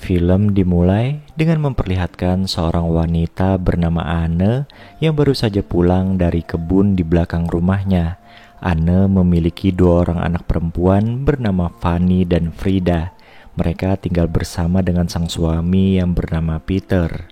Film dimulai dengan memperlihatkan seorang wanita bernama Anne yang baru saja pulang dari kebun di belakang rumahnya. Anne memiliki dua orang anak perempuan bernama Fanny dan Frida. Mereka tinggal bersama dengan sang suami yang bernama Peter.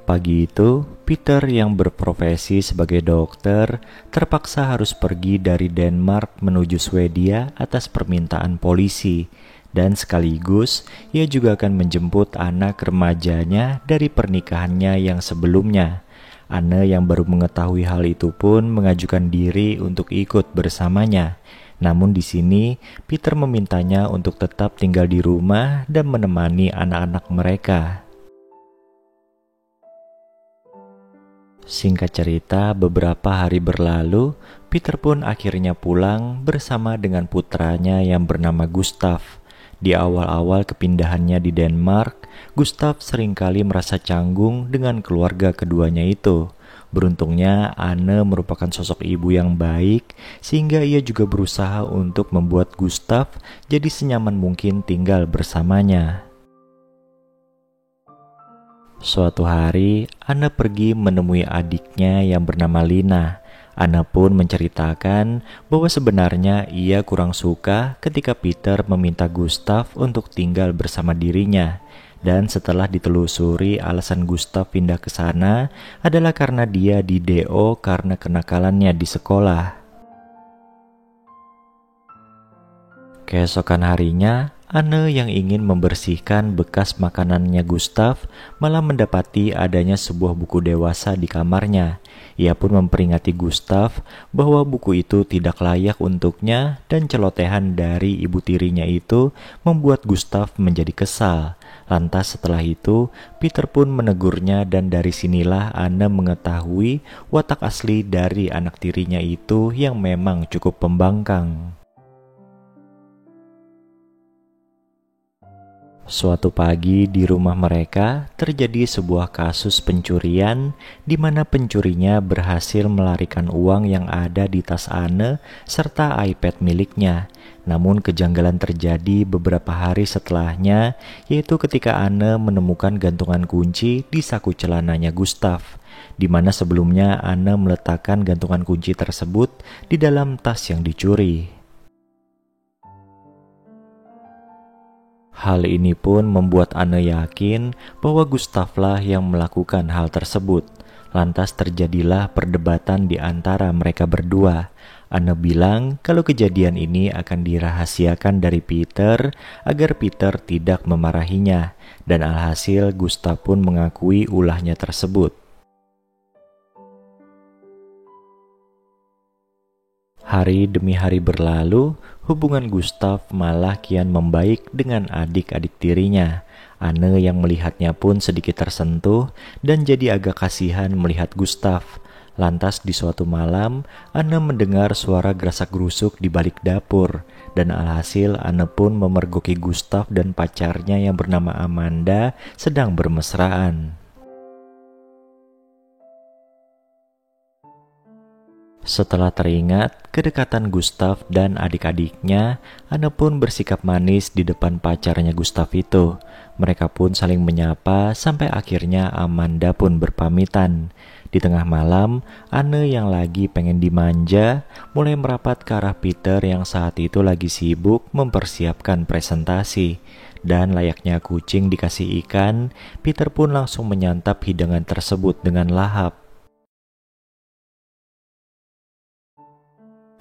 Pagi itu, Peter yang berprofesi sebagai dokter terpaksa harus pergi dari Denmark menuju Swedia atas permintaan polisi, dan sekaligus ia juga akan menjemput anak remajanya dari pernikahannya yang sebelumnya. Anne yang baru mengetahui hal itu pun mengajukan diri untuk ikut bersamanya. Namun di sini, Peter memintanya untuk tetap tinggal di rumah dan menemani anak-anak mereka. Singkat cerita, beberapa hari berlalu, Peter pun akhirnya pulang bersama dengan putranya yang bernama Gustav. Di awal-awal kepindahannya di Denmark, Gustav seringkali merasa canggung dengan keluarga keduanya itu. Beruntungnya, Anne merupakan sosok ibu yang baik, sehingga ia juga berusaha untuk membuat Gustav jadi senyaman mungkin tinggal bersamanya. Suatu hari, Anne pergi menemui adiknya yang bernama Lina. Anne pun menceritakan bahwa sebenarnya ia kurang suka ketika Peter meminta Gustav untuk tinggal bersama dirinya. Dan setelah ditelusuri, alasan Gustav pindah ke sana adalah karena dia di DO karena kenakalannya di sekolah. Keesokan harinya, Anne yang ingin membersihkan bekas makanannya Gustav malah mendapati adanya sebuah buku dewasa di kamarnya. Ia pun memperingati Gustav bahwa buku itu tidak layak untuknya, dan celotehan dari ibu tirinya itu membuat Gustav menjadi kesal. Lantas setelah itu, Peter pun menegurnya, dan dari sinilah Anne mengetahui watak asli dari anak tirinya itu yang memang cukup pembangkang. Suatu pagi di rumah mereka terjadi sebuah kasus pencurian di mana pencurinya berhasil melarikan uang yang ada di tas Anne serta iPad miliknya. Namun kejanggalan terjadi beberapa hari setelahnya, yaitu ketika Anne menemukan gantungan kunci di saku celananya Gustav, di mana sebelumnya Anne meletakkan gantungan kunci tersebut di dalam tas yang dicuri. Hal ini pun membuat Anne yakin bahwa Gustavlah yang melakukan hal tersebut. Lantas terjadilah perdebatan di antara mereka berdua. Anne bilang kalau kejadian ini akan dirahasiakan dari Peter agar Peter tidak memarahinya, dan alhasil Gustav pun mengakui ulahnya tersebut. Hari demi hari berlalu, hubungan Gustav malah kian membaik dengan adik-adik tirinya. Anne yang melihatnya pun sedikit tersentuh dan jadi agak kasihan melihat Gustav. Lantas di suatu malam, Anne mendengar suara gerasak-gerusuk di balik dapur, dan alhasil Anne pun memergoki Gustav dan pacarnya yang bernama Amanda sedang bermesraan. Setelah teringat kedekatan Gustav dan adik-adiknya, Anne pun bersikap manis di depan pacarnya Gustav itu. Mereka pun saling menyapa sampai akhirnya Amanda pun berpamitan. Di tengah malam, Anne yang lagi pengen dimanja mulai merapat ke arah Peter yang saat itu lagi sibuk mempersiapkan presentasi. Dan layaknya kucing dikasih ikan, Peter pun langsung menyantap hidangan tersebut dengan lahap.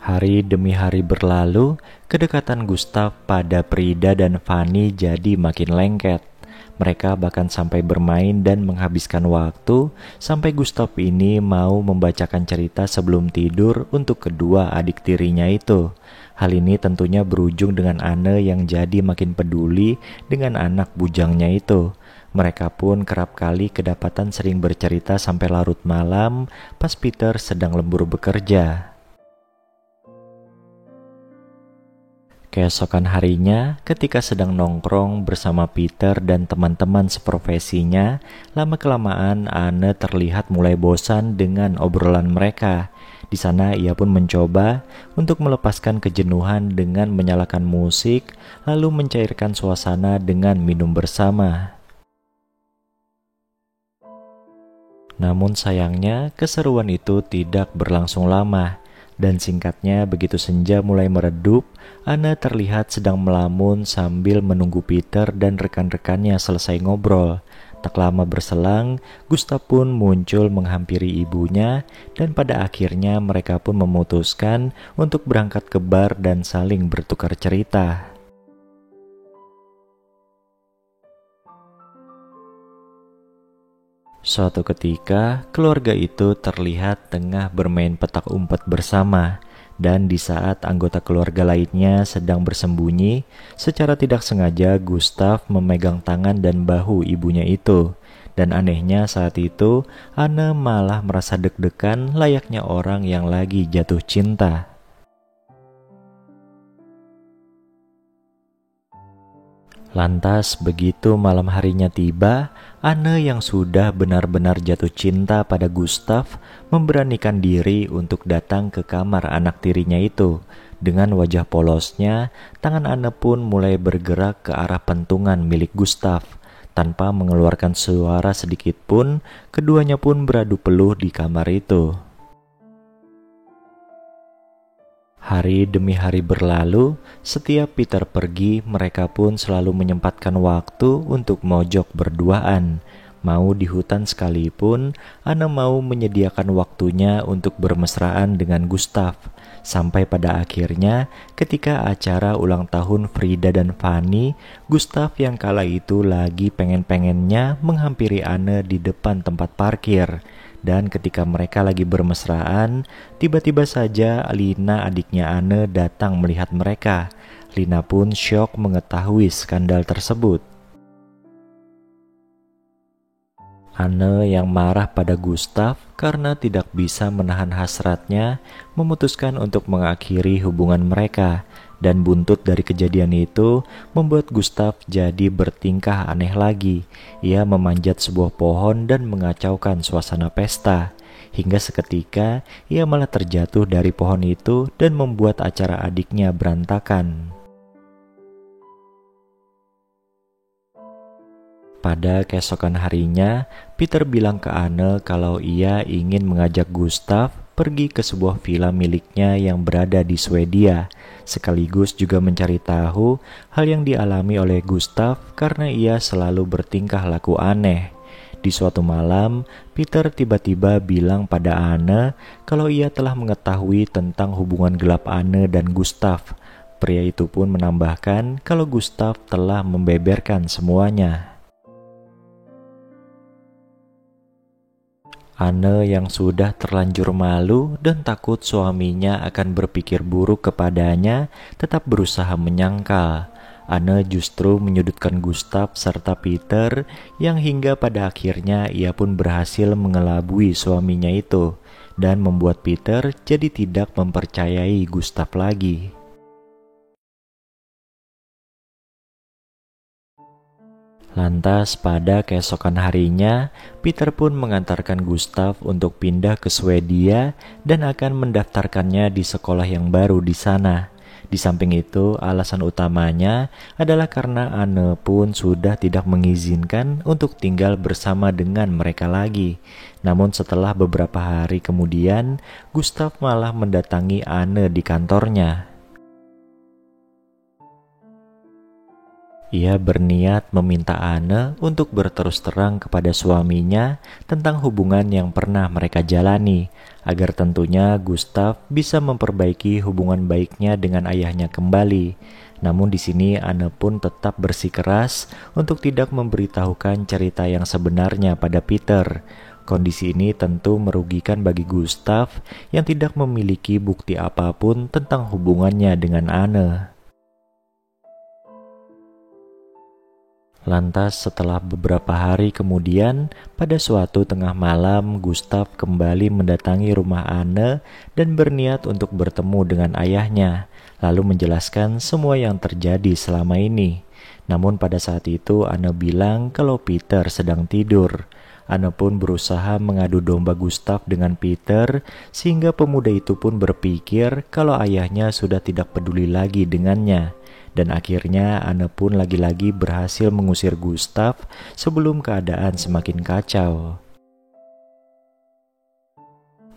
Hari demi hari berlalu, kedekatan Gustav pada Frida dan Fanny jadi makin lengket. Mereka bahkan sampai bermain dan menghabiskan waktu sampai Gustav ini mau membacakan cerita sebelum tidur untuk kedua adik tirinya itu. Hal ini tentunya berujung dengan Anne yang jadi makin peduli dengan anak bujangnya itu. Mereka pun kerap kali kedapatan sering bercerita sampai larut malam pas Peter sedang lembur bekerja. Keesokan harinya, ketika sedang nongkrong bersama Peter dan teman-teman seprofesinya, lama-kelamaan Anne terlihat mulai bosan dengan obrolan mereka. Di sana ia pun mencoba untuk melepaskan kejenuhan dengan menyalakan musik, lalu mencairkan suasana dengan minum bersama. Namun sayangnya, keseruan itu tidak berlangsung lama. Dan singkatnya, begitu senja mulai meredup, Anne terlihat sedang melamun sambil menunggu Peter dan rekan-rekannya selesai ngobrol. Tak lama berselang, Gustav pun muncul menghampiri ibunya, dan pada akhirnya mereka pun memutuskan untuk berangkat ke bar dan saling bertukar cerita. Suatu ketika, keluarga itu terlihat tengah bermain petak umpet bersama, dan di saat anggota keluarga lainnya sedang bersembunyi, secara tidak sengaja Gustav memegang tangan dan bahu ibunya itu. Dan anehnya saat itu, Anne malah merasa deg-degan layaknya orang yang lagi jatuh cinta. Lantas begitu malam harinya tiba, Anne yang sudah benar-benar jatuh cinta pada Gustav memberanikan diri untuk datang ke kamar anak tirinya itu. Dengan wajah polosnya, tangan Anne pun mulai bergerak ke arah pentungan milik Gustav. Tanpa mengeluarkan suara sedikit pun, keduanya pun beradu peluh di kamar itu. Hari demi hari berlalu, setiap Peter pergi, mereka pun selalu menyempatkan waktu untuk mojok berduaan. Mau di hutan sekalipun, Anne mau menyediakan waktunya untuk bermesraan dengan Gustav. Sampai pada akhirnya, ketika acara ulang tahun Frida dan Fanny, Gustav yang kala itu lagi pengen-pengennya menghampiri Anne di depan tempat parkir. Dan ketika mereka lagi bermesraan, tiba-tiba saja Lina adiknya Anne datang melihat mereka. Lina pun syok mengetahui skandal tersebut. Anne yang marah pada Gustav karena tidak bisa menahan hasratnya, memutuskan untuk mengakhiri hubungan mereka. Dan buntut dari kejadian itu membuat Gustav jadi bertingkah aneh lagi. Ia memanjat sebuah pohon dan mengacaukan suasana pesta. Hingga seketika ia malah terjatuh dari pohon itu dan membuat acara adiknya berantakan. Pada keesokan harinya, Peter bilang ke Anne kalau ia ingin mengajak Gustav pergi ke sebuah villa miliknya yang berada di Swedia, sekaligus juga mencari tahu hal yang dialami oleh Gustav karena ia selalu bertingkah laku aneh. Di suatu malam, Peter tiba-tiba bilang pada Anne kalau ia telah mengetahui tentang hubungan gelap Anne dan Gustav. Pria itu pun menambahkan kalau Gustav telah membeberkan semuanya. Anne yang sudah terlanjur malu dan takut suaminya akan berpikir buruk kepadanya tetap berusaha menyangkal. Anne justru menyudutkan Gustav serta Peter yang hingga pada akhirnya ia pun berhasil mengelabui suaminya itu dan membuat Peter jadi tidak mempercayai Gustav lagi. Lantas pada keesokan harinya, Peter pun mengantarkan Gustav untuk pindah ke Swedia dan akan mendaftarkannya di sekolah yang baru di sana. Di samping itu, alasan utamanya adalah karena Anne pun sudah tidak mengizinkan untuk tinggal bersama dengan mereka lagi. Namun setelah beberapa hari kemudian, Gustav malah mendatangi Anne di kantornya. Ia berniat meminta Anne untuk berterus terang kepada suaminya tentang hubungan yang pernah mereka jalani, agar tentunya Gustav bisa memperbaiki hubungan baiknya dengan ayahnya kembali. Namun di sini Anne pun tetap bersikeras untuk tidak memberitahukan cerita yang sebenarnya pada Peter. Kondisi ini tentu merugikan bagi Gustav yang tidak memiliki bukti apapun tentang hubungannya dengan Anne. Lantas setelah beberapa hari kemudian, pada suatu tengah malam, Gustav kembali mendatangi rumah Anne dan berniat untuk bertemu dengan ayahnya. lalu menjelaskan semua yang terjadi selama ini. Namun pada saat itu Anne bilang kalau Peter sedang tidur. Anne pun berusaha mengadu domba Gustav dengan Peter, sehingga pemuda itu pun berpikir kalau ayahnya sudah tidak peduli lagi dengannya. Dan akhirnya Anne pun lagi-lagi berhasil mengusir Gustav sebelum keadaan semakin kacau.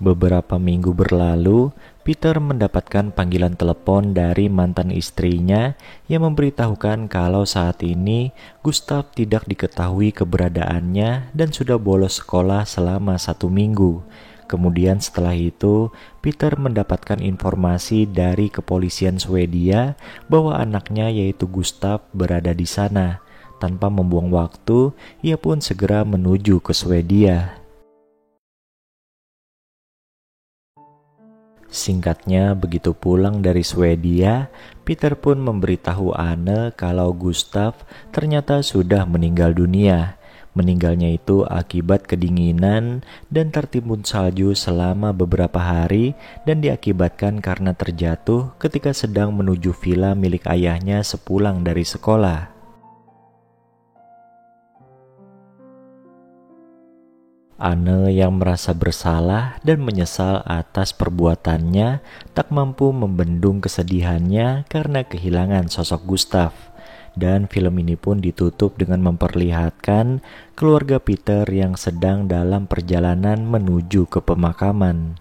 Beberapa minggu berlalu, Peter mendapatkan panggilan telepon dari mantan istrinya yang memberitahukan kalau saat ini Gustav tidak diketahui keberadaannya dan sudah bolos sekolah selama 1 minggu. Kemudian setelah itu, Peter mendapatkan informasi dari kepolisian Swedia bahwa anaknya yaitu Gustav berada di sana. Tanpa membuang waktu, ia pun segera menuju ke Swedia. Singkatnya, begitu pulang dari Swedia, Peter pun memberitahu Anne kalau Gustav ternyata sudah meninggal dunia. Meninggalnya itu akibat kedinginan dan tertimbun salju selama beberapa hari dan diakibatkan karena terjatuh ketika sedang menuju villa milik ayahnya sepulang dari sekolah. Anne yang merasa bersalah dan menyesal atas perbuatannya tak mampu membendung kesedihannya karena kehilangan sosok Gustav. Dan film ini pun ditutup dengan memperlihatkan keluarga Peter yang sedang dalam perjalanan menuju ke pemakaman.